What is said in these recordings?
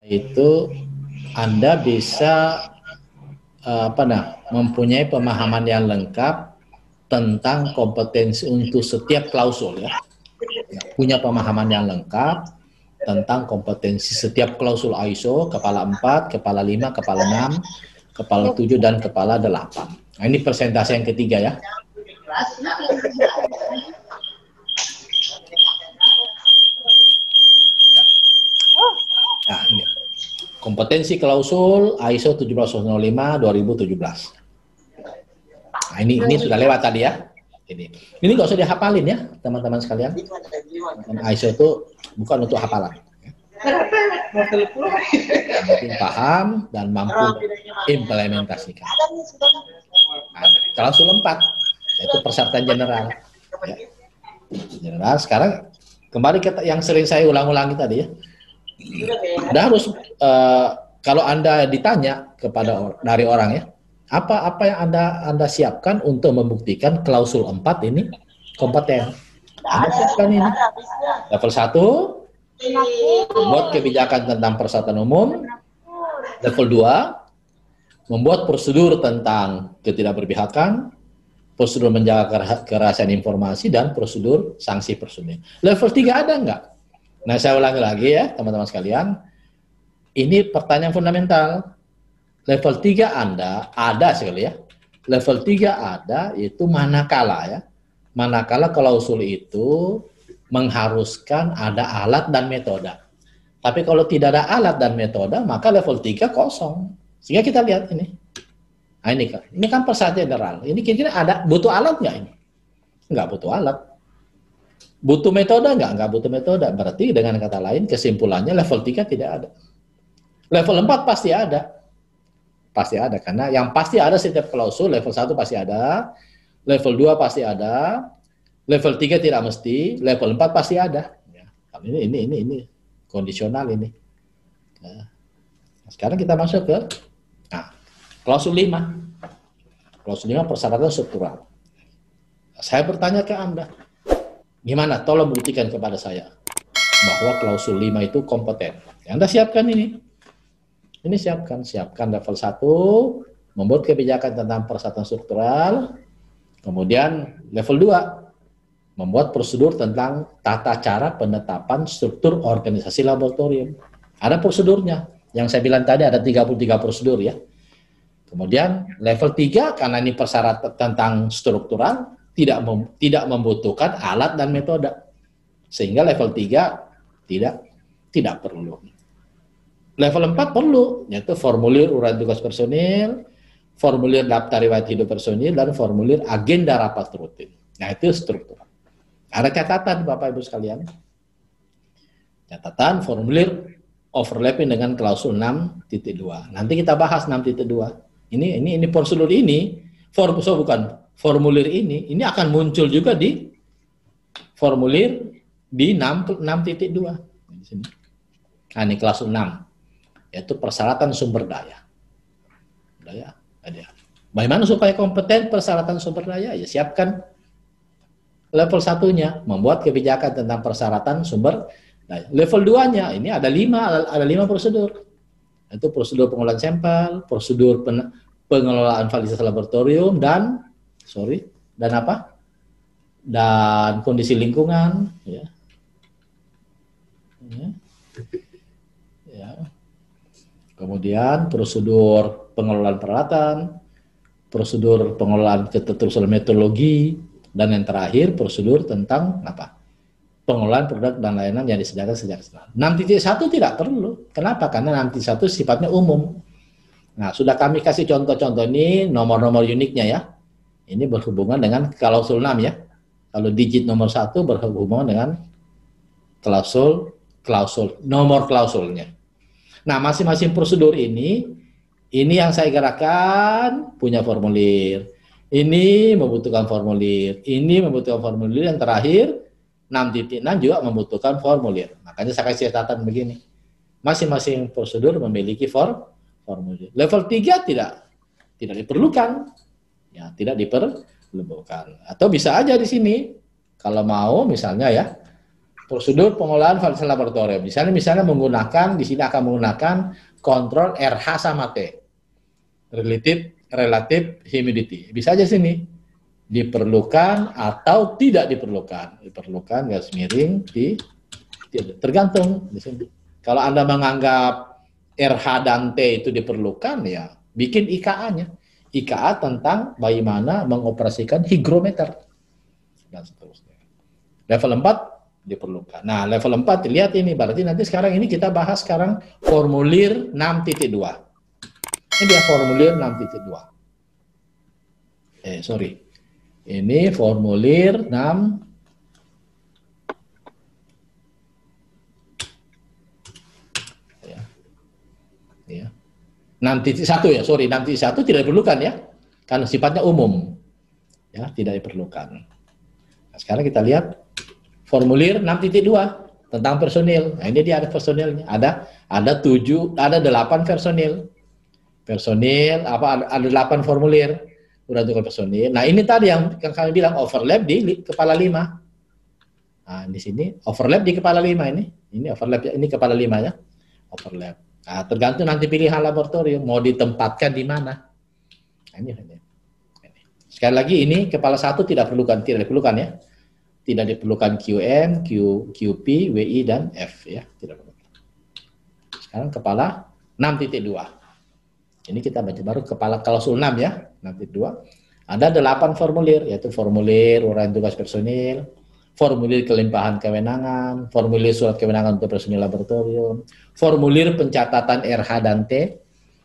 itu Anda bisa mempunyai pemahaman yang lengkap tentang kompetensi untuk setiap klausul ya. Punya pemahaman yang lengkap tentang kompetensi setiap klausul ISO, kepala 4, kepala 5, kepala 6, kepala 7, dan kepala 8. Nah, ini presentasi yang ketiga ya. Nah, ini. Kompetensi klausul ISO 17005 2017. Nah, ini sudah lewat tadi ya. Ini nggak usah dihafalin ya, teman-teman sekalian. Dan ISO itu bukan untuk hafalan. Yang penting paham dan mampu implementasikan. Nah, klausul 4, yaitu persyaratan general. Ya. General, sekarang kembali ke yang sering saya ulang-ulangi tadi ya. Anda harus, kalau Anda ditanya dari orang ya, apa yang Anda siapkan untuk membuktikan klausul 4 ini kompeten? Anda siapkan ini. Level 1, membuat kebijakan tentang persyaratan umum. Level 2, membuat prosedur tentang ketidakberpihakan, prosedur menjaga kerahasiaan informasi, dan prosedur sanksi personil. Level 3 ada nggak? Nah, saya ulangi lagi ya, teman-teman sekalian. Ini pertanyaan fundamental. Level 3 Anda ada sekali ya. Level 3 ada, itu manakala ya. Manakala klausul itu mengharuskan ada alat dan metode. Tapi kalau tidak ada alat dan metode, maka level 3 kosong. Sehingga kita lihat ini. Nah, ini kan persyaratan general. Ini kira-kira butuh alat nggak ini? Nggak butuh alat. Butuh metode nggak butuh metode. Berarti dengan kata lain kesimpulannya level 3 tidak ada. Level 4 pasti ada. Pasti ada, karena yang pasti ada setiap klausul. Level 1 pasti ada, level 2 pasti ada, level 3 tidak mesti, level 4 pasti ada. Ya, ini kondisional ini. Nah, sekarang kita masuk ke klausul 5. Klausul 5 persyaratan struktural. Saya bertanya ke Anda, gimana? Tolong buktikan kepada saya bahwa klausul 5 itu kompeten. Ya, Anda siapkan ini. Ini siapkan level 1, membuat kebijakan tentang persyaratan struktural. Kemudian level 2, membuat prosedur tentang tata cara penetapan struktur organisasi laboratorium. Ada prosedurnya. Yang saya bilang tadi ada 33 prosedur ya. Kemudian level 3, karena ini persyaratan tentang struktural, tidak membutuhkan alat dan metode. Sehingga level 3 tidak perlu. Level 4 perlu, yaitu formulir uraian tugas personil, formulir daftar riwayat hidup personil, dan formulir agenda rapat rutin. Nah, itu struktural. Ada catatan Bapak Ibu sekalian. Catatan formulir overlapping dengan klausul 6.2. Nanti kita bahas 6.2. Ini prosedur ini, formulir ini akan muncul juga di formulir di 6.2. Di sini. Nah, ini klausul 6. Yaitu persyaratan sumber daya. Bagaimana supaya kompeten persyaratan sumber daya? Ya, siapkan level 1-nya, membuat kebijakan tentang persyaratan sumber daya. Level 2-nya, ini ada 5 prosedur. Itu prosedur pengolahan sampel, prosedur pengelolaan fasilitas laboratorium, dan kondisi lingkungan. Ya. Kemudian prosedur pengelolaan peralatan, prosedur pengelolaan keterusan metodologi, dan yang terakhir prosedur tentang pengelolaan produk dan layanan yang disediakan sejak awal. 6.1 tidak perlu. Kenapa? Karena 6.1 sifatnya umum. Nah, sudah kami kasih contoh-contoh ini, nomor-nomor uniknya ya. Ini berhubungan dengan klausul 6 ya. Kalau digit nomor 1 berhubungan dengan nomor klausulnya. Nah, masing-masing prosedur ini yang saya gerakkan punya formulir. Ini membutuhkan formulir. Ini membutuhkan formulir. Yang terakhir, 6.6 juga membutuhkan formulir. Makanya saya kasih catatan begini. Masing-masing prosedur memiliki formulir. Level 3 tidak diperlukan. Ya, tidak diperlukan. Atau bisa aja di sini, kalau mau misalnya ya, prosedur pengolahan variasi laboratorium. Misalnya menggunakan, di sini akan menggunakan kontrol RH sama T. Relative humidity. Bisa aja sini. Diperlukan atau tidak diperlukan. Diperlukan, garis miring, tergantung di sini. Kalau Anda menganggap RH dan T itu diperlukan, ya bikin IKA-nya. IKA tentang bagaimana mengoperasikan hygrometer. Dan seterusnya. Level 4 diperlukan. Nah, level 4 lihat ini, berarti nanti sekarang ini kita bahas sekarang formulir 6.2. Ini dia formulir 6.2. Sorry. Ini formulir 6. Ya. 6.1 ya, sorry, 6.1 tidak diperlukan ya. Karena sifatnya umum. Ya, tidak diperlukan. Nah, sekarang kita lihat formulir 6.2 tentang personil. Nah, ini dia ada personilnya. Ada 8 personil. Personil ada 8 formulir untuk personil. Nah, ini tadi yang kami bilang overlap di kepala 5. Nah, di sini overlap di kepala 5 ini. Ini overlap, ini kepala 5 ya. Overlap. Nah, tergantung nanti pilihan laboratorium mau ditempatkan di mana. Nah, ini. Sekali lagi ini kepala 1 tidak diperlukan ya. Tidak diperlukan QM, QP, WI, dan F ya. Tidak perlu. Sekarang kepala 6.2. Ini kita baca baru kepala klausul 6 ya. 6.2. Ada 8 formulir, yaitu formulir uraian tugas personil, formulir kelimpahan kewenangan, formulir surat kewenangan untuk personil laboratorium, formulir pencatatan RH dan T.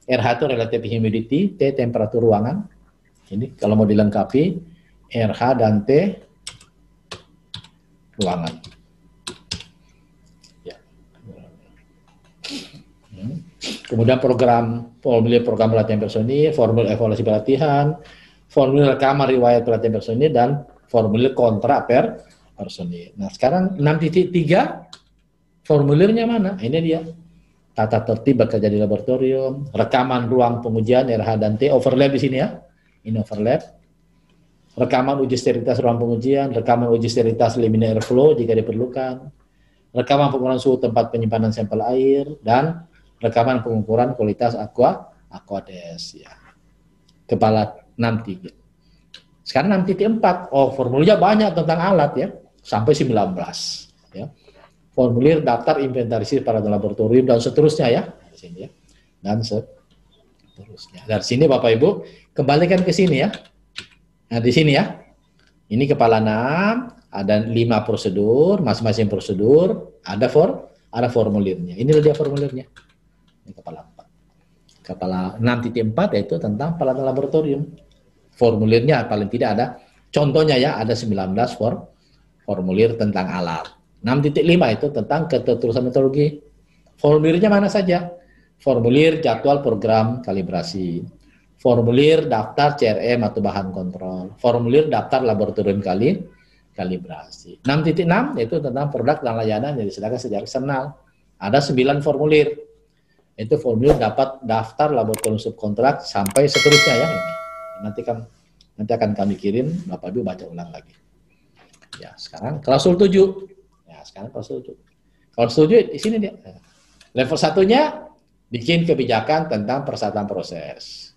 RH itu relative humidity, T temperatur ruangan. Ini kalau mau dilengkapi, RH dan T ruangan. Ya. Kemudian formulir program pelatihan personil, formulir evaluasi pelatihan, formulir rekaman riwayat pelatihan personil, dan formulir kontrak personil. Nah, sekarang 6.3 formulirnya mana? Ini dia. Tata tertib bekerja di laboratorium, rekaman ruang pengujian RH dan T, overlap di sini ya. Ini overlap. Rekaman uji sterilitas ruang pengujian, rekaman uji sterilitas laminar airflow jika diperlukan, rekaman pengukuran suhu tempat penyimpanan sampel air, dan rekaman pengukuran kualitas aquades ya. Kepala 6.3. Sekarang 6.4. Formulirnya banyak tentang alat ya, sampai 19 ya. Formulir daftar inventarisir pada laboratorium dan seterusnya ya. Di sini ya. Dan seterusnya. Dari sini Bapak Ibu kembalikan ke sini ya. Nah, di sini ya. Ini kepala 6, ada 5 prosedur, masing-masing prosedur ada formulirnya. Ini dia formulirnya. Ini kepala 4. Kepala 6.4 yaitu tentang peralatan laboratorium. Formulirnya paling tidak ada. Contohnya ya, ada 19 formulir tentang alat. 6.5 itu tentang keterusan metodologi. Formulirnya mana saja? Formulir jadwal program kalibrasi. Formulir daftar CRM atau bahan kontrol, formulir daftar laboratorium kalibrasi. 6.6 yaitu tentang produk dan layanan yang disediakan secara eksternal. Ada 9 formulir. Itu formulir dapat daftar laboratorium subkontrak sampai seterusnya ya ini. Nanti akan kami kirim, Bapak Ibu baca ulang lagi. Ya, sekarang klausul 7. Ya, sekarang klausul 7. Klausul 7 di sini dia. Level 1-nya bikin kebijakan tentang persyaratan proses.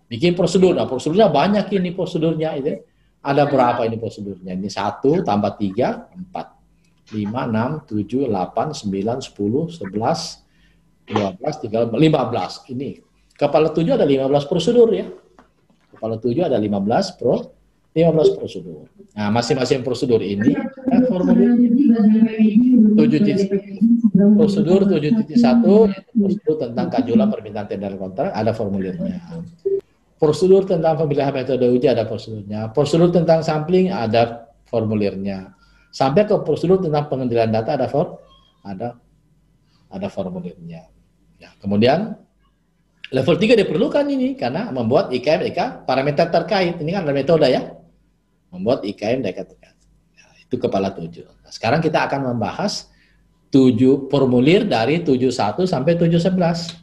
Bikin prosedur. Nah, prosedurnya banyak ini prosedurnya itu. Ada berapa ini prosedurnya? Ini 1 tambah 3, 4, 5, 6, 7, 8, 9, 10, 11, 12, 13, 15. Ini. Kepala 7 ada 15 prosedur ya. Kepala 7 ada 15 prosedur. Nah, masing-masing prosedur ini formulir 7. Prosedur 7.1 yaitu prosedur tentang kajulan permintaan tender kontrak, ada formulirnya. Prosedur tentang pemilihan metode uji ada prosedurnya. Prosedur tentang sampling ada formulirnya. Sampai ke prosedur tentang pengendalian data ada formulirnya. Ya, kemudian level 3 diperlukan ini karena membuat IKM parameter terkait. Ini kan ada metode ya. Membuat IKM terkait. Ya, itu kepala 7. Nah, sekarang kita akan membahas 7 formulir dari 71 sampai 711.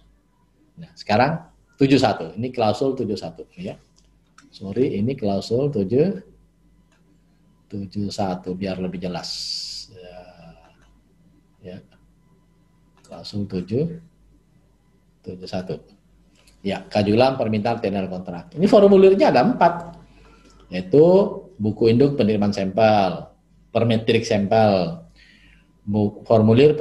Nah, sekarang 71. Ini klausul 71 ya. Sorry, ini klausul 71 biar lebih jelas. Ya. Ya. Langsung 771. Ya, kajulan permintaan tender kontrak. Ini formulirnya ada 4, yaitu buku induk penerimaan sampel, permetrik sampel, formulir